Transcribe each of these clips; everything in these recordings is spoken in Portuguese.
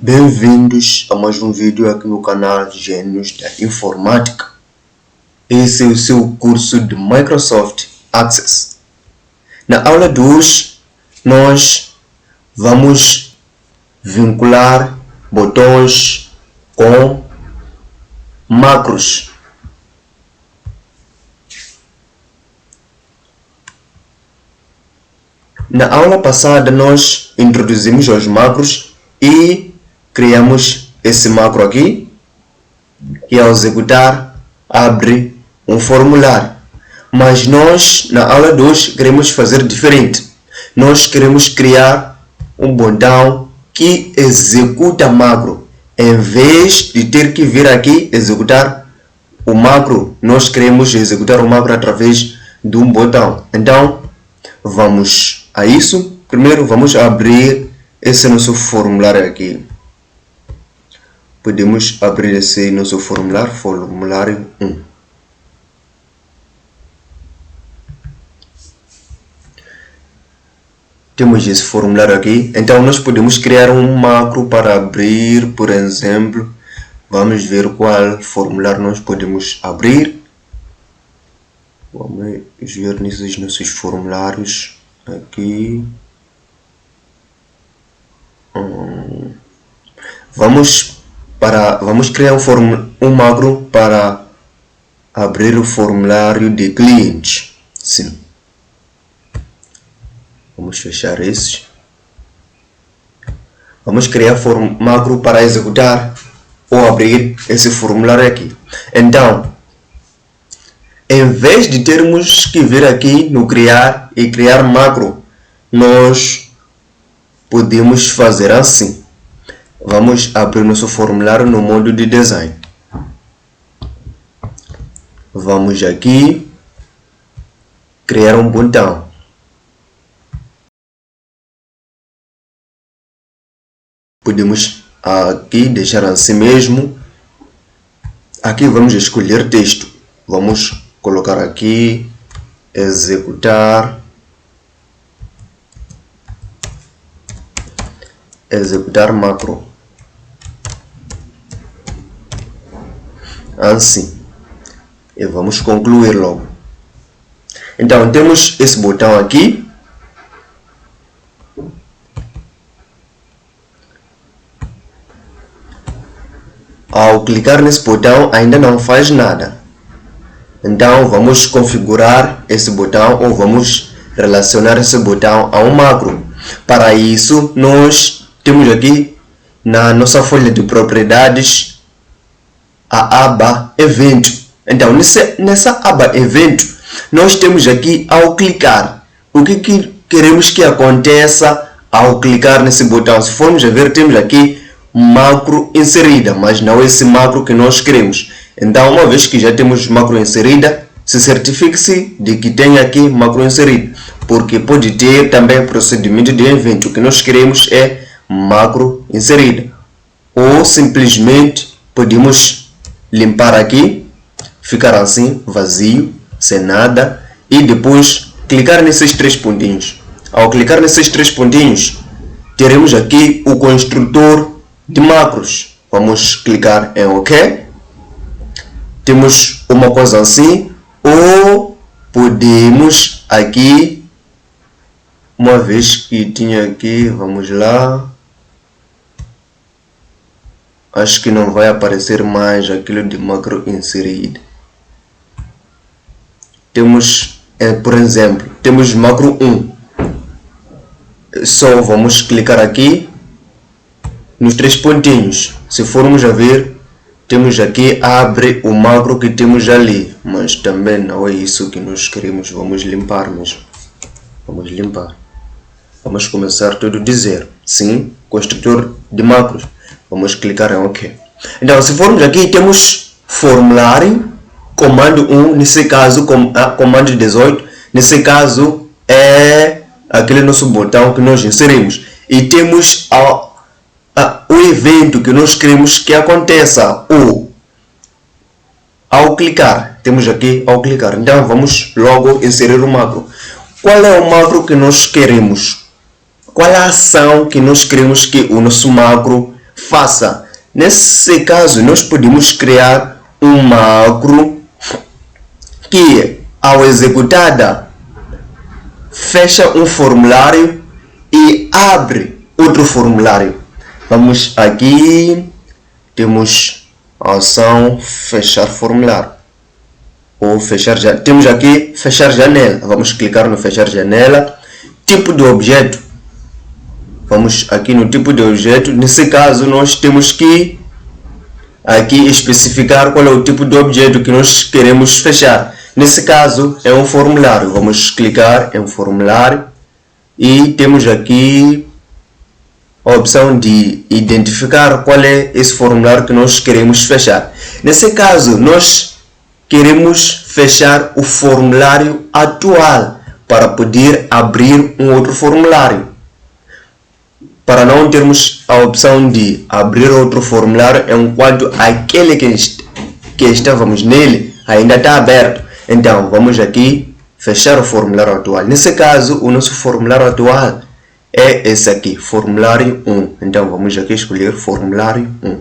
Bem-vindos a mais um vídeo aqui no canal Gênios da Informática. Esse é o seu curso de Microsoft Access. Na aula de hoje, nós vamos vincular botões com macros. Na aula passada, nós introduzimos os macros e criamos esse macro aqui, que ao executar abre um formulário. Mas nós, na aula de hoje, queremos fazer diferente. Nós queremos criar um botão que executa macro. Em vez de ter que vir aqui executar o macro, nós queremos executar o macro através de um botão. Então, vamos a isso. Primeiro, vamos abrir esse nosso formulário aqui. Podemos abrir esse nosso formulário 1. Temos esse formulário aqui. Então, nós podemos criar um macro para abrir, por exemplo. Vamos ver qual formulário nós podemos abrir. Vamos ver nesses nossos formulários aqui. Vamos criar um macro para abrir o formulário de cliente. Sim. Vamos fechar esse. Vamos criar macro para executar ou abrir esse formulário aqui. Então, em vez de termos que vir aqui no criar e criar macro, nós podemos fazer assim. Vamos abrir nosso formulário no modo de design. Vamos aqui criar um botão. Podemos aqui deixar assim mesmo. Aqui vamos escolher texto. Vamos colocar aqui executar macro. Assim. E vamos concluir logo. Então, temos esse botão aqui. Ao clicar nesse botão, ainda não faz nada. Então, vamos configurar esse botão ou vamos relacionar esse botão a um macro. Para isso, nós temos aqui na nossa folha de propriedades a aba evento. Então, nessa aba evento, nós temos aqui ao clicar. O que queremos que aconteça ao clicar nesse botão? Se formos a ver, temos aqui macro inserida, mas não é esse macro que nós queremos. Então, uma vez que já temos macro inserida, se certifique-se de que tem aqui macro inserida, porque pode ter também procedimento de evento. O que nós queremos é macro inserida. Ou simplesmente podemos limpar aqui, ficar assim, vazio, sem nada, e depois clicar nesses três pontinhos. Ao clicar nesses três pontinhos, teremos aqui o construtor de macros. Vamos clicar em OK. Temos uma coisa assim, ou podemos aqui, uma vez que tinha aqui, vamos lá, acho que não vai aparecer mais aquilo de macro inserido. Temos, por exemplo, temos macro 1. Só vamos clicar aqui nos três pontinhos. Se formos a ver, temos aqui abre o macro que temos ali, mas também não é isso que nós queremos. Vamos limpar mesmo. Vamos limpar. Vamos começar tudo de zero. Sim, construtor de macros. Vamos clicar em OK. Então, se formos aqui, temos formulário, comando 1, nesse caso, comando 18, nesse caso é aquele nosso botão que nós inserimos. E temos o evento que nós queremos que aconteça, ou ao clicar. Temos aqui ao clicar. Então, vamos logo inserir o macro. Qual é o macro que nós queremos? Qual é a ação que nós queremos que o nosso macro faça. Nesse caso, nós podemos criar um macro que, ao executada, fecha um formulário e abre outro formulário. Vamos aqui, temos a ação fechar formulário. Ou fechar, temos aqui fechar janela. Vamos clicar no fechar janela. Tipo de objeto. Vamos aqui no tipo de objeto. Nesse caso, nós temos que aqui especificar qual é o tipo de objeto que nós queremos fechar. Nesse caso, é um formulário. Vamos clicar em formulário e temos aqui a opção de identificar qual é esse formulário que nós queremos fechar. Nesse caso, nós queremos fechar o formulário atual para poder abrir um outro formulário. Para não termos a opção de abrir outro formulário enquanto aquele que estávamos nele ainda está aberto. Então, vamos aqui fechar o formulário atual. Nesse caso, o nosso formulário atual é esse aqui, formulário 1. Então, vamos aqui escolher formulário 1.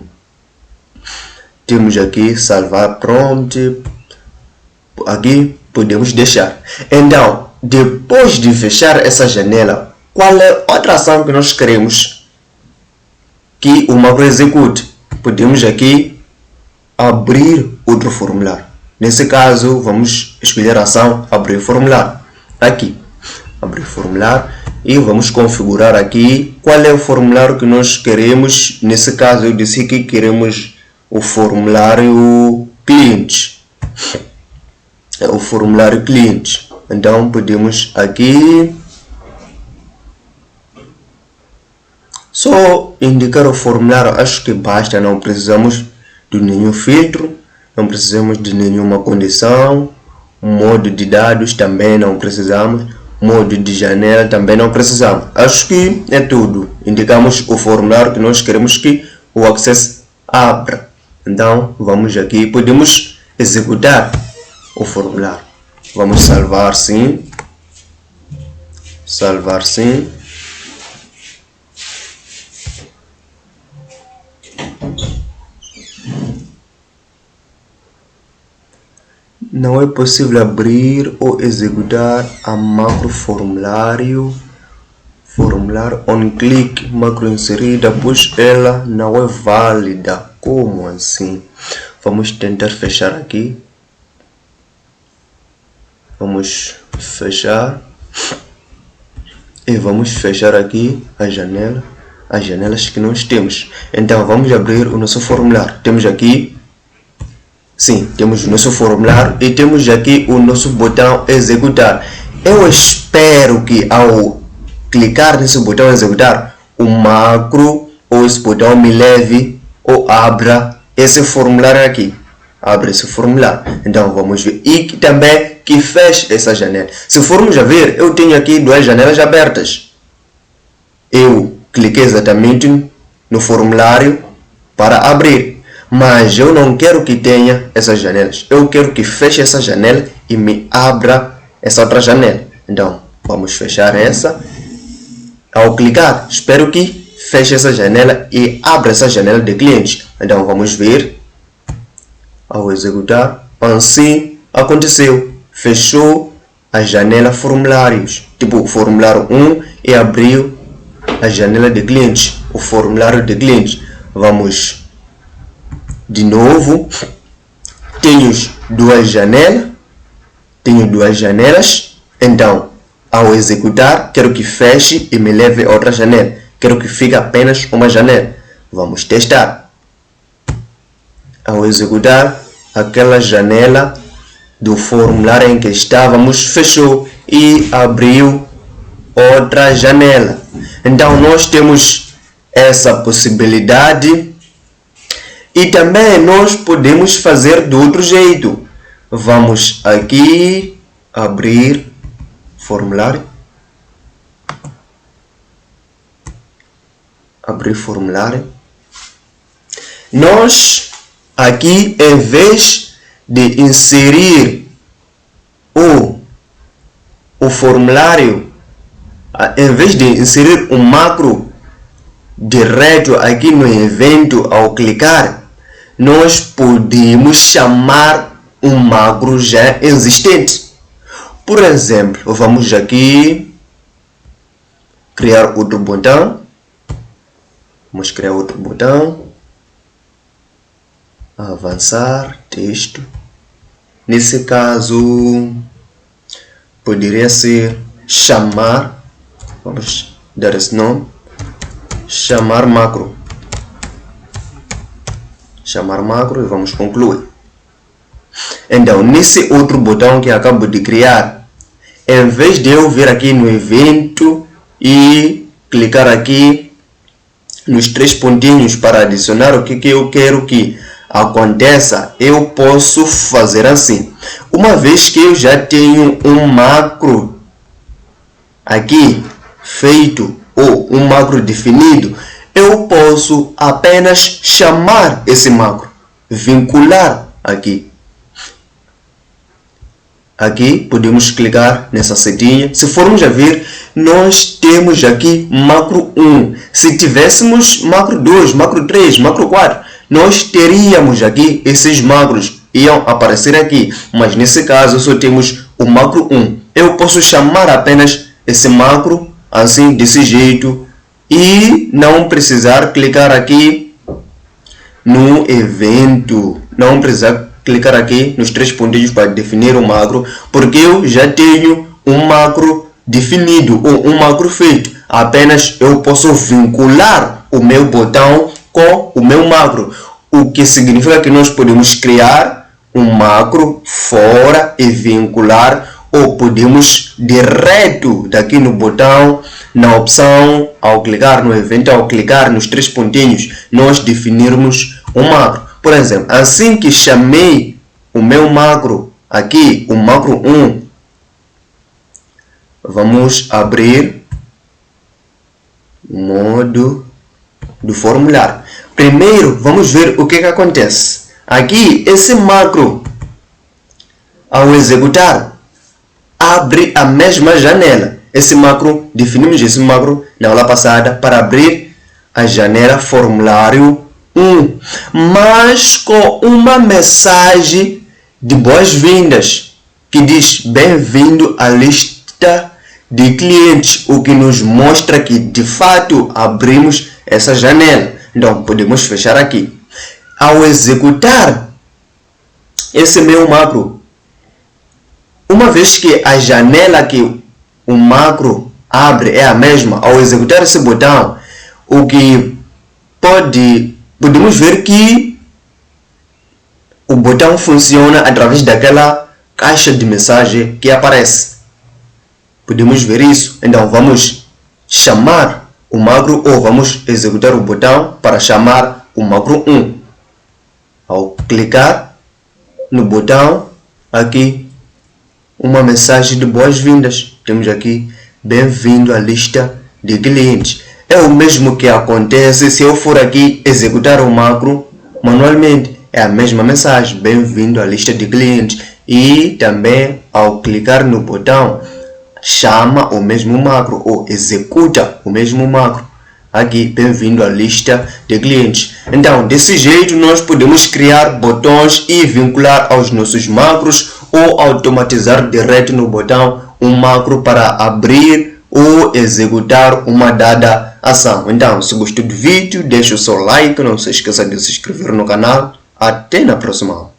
Temos aqui salvar prompt. Aqui podemos deixar. Então, depois de fechar essa janela, qual é outra ação que nós queremos que o macro execute? Podemos aqui abrir outro formulário. Nesse caso, vamos escolher a ação abrir formulário. Aqui, abrir formulário. E vamos configurar aqui qual é o formulário que nós queremos. Nesse caso, eu disse que queremos o formulário cliente. É o formulário cliente. Então, podemos aqui só indicar o formulário. Acho que basta, não precisamos de nenhum filtro, não precisamos de nenhuma condição. Modo de dados também não precisamos. Modo de janela também não precisamos. Acho que é tudo. Indicamos o formulário que nós queremos que o Access abra. Então, vamos aqui. Podemos executar o formulário. Vamos salvar sim. Salvar sim. Não é possível abrir ou executar a macro formulário on click, macro inserida, pois ela não é válida. Como assim? Vamos tentar fechar aqui. Vamos fechar. E vamos fechar aqui a janela. As janelas que nós temos. Então vamos abrir o nosso formulário. Temos aqui. Sim, temos o nosso formulário e temos aqui o nosso botão executar. Eu espero que ao clicar nesse botão executar, o macro ou esse botão me leve ou abra esse formulário aqui. Abre esse formulário. Então vamos ver. E também que feche essa janela. Se formos a ver, eu tenho aqui duas janelas abertas. Eu cliquei exatamente no formulário para abrir. Mas eu não quero que tenha essas janelas. Eu quero que feche essa janela e me abra essa outra janela. Então, vamos fechar essa. Ao clicar, espero que feche essa janela e abra essa janela de clientes. Então, vamos ver. Ao executar, assim aconteceu. Fechou a janela formulários. Tipo, o formulário 1 e abriu a janela de clientes. O formulário de clientes. Vamos de novo, tenho duas janelas, então ao executar quero que feche e me leve a outra janela, quero que fique apenas uma janela. Vamos testar. Ao executar, aquela janela do formulário em que estávamos fechou e abriu outra janela. Então nós temos essa possibilidade. E também nós podemos fazer de outro jeito. Vamos aqui abrir formulário. Abrir formulário. Nós aqui, em vez de inserir o formulário, em vez de inserir um macro direto aqui no evento, ao clicar, nós podemos chamar um macro já existente. Por exemplo, vamos aqui criar outro botão. Vamos criar outro botão. Avançar, texto. Nesse caso, poderia ser chamar. Vamos dar esse nome. Chamar macro. Chamar macro e vamos concluir. Então, nesse outro botão que acabo de criar, em vez de eu vir aqui no evento e clicar aqui nos 3 pontinhos para adicionar o que eu quero que aconteça, eu posso fazer assim. Uma vez que eu já tenho um macro aqui feito ou um macro definido, eu posso apenas chamar esse macro, vincular aqui. Aqui podemos clicar nessa setinha. Se formos a ver, nós temos aqui macro 1. Se tivéssemos macro 2, macro 3, macro 4, nós teríamos aqui esses macros, iam aparecer aqui. Mas nesse caso só temos o macro 1. Eu posso chamar apenas esse macro assim, desse jeito, e não precisar clicar aqui no evento. Não precisar clicar aqui nos 3 pontinhos para definir o macro, porque eu já tenho um macro definido ou um macro feito. Apenas eu posso vincular o meu botão com o meu macro, o que significa que nós podemos criar um macro fora e vincular, ou podemos direto daqui no botão, na opção, ao clicar no evento, ao clicar nos 3 pontinhos, nós definirmos um macro. Por exemplo, assim que chamei o meu macro aqui, o macro 1, vamos abrir o modo do formulário. Primeiro, vamos ver o que acontece. Aqui, esse macro, ao executar, abre a mesma janela. Esse macro, definimos esse macro na aula passada para abrir a janela formulário 1, mas com uma mensagem de boas-vindas que diz bem-vindo à lista de clientes, o que nos mostra que de fato abrimos essa janela. Então podemos fechar aqui. Ao executar esse meu macro, uma vez que a janela que o macro abre é a mesma, ao executar esse botão, o que podemos ver que o botão funciona através daquela caixa de mensagem que aparece. Podemos ver isso. Então vamos chamar o macro, ou vamos executar o botão para chamar o macro 1. Ao clicar no botão, aqui uma mensagem de boas-vindas. Temos aqui bem-vindo à lista de clientes. É o mesmo que acontece se eu for aqui executar o macro manualmente. É a mesma mensagem, bem-vindo à lista de clientes. E também ao clicar no botão, chama o mesmo macro ou executa o mesmo macro. Aqui, bem-vindo à lista de clientes. Então, desse jeito, nós podemos criar botões e vincular aos nossos macros, ou automatizar direto no botão um macro para abrir ou executar uma dada ação. Então, se gostou do vídeo, deixe o seu like, não se esqueça de se inscrever no canal. Até na próxima aula.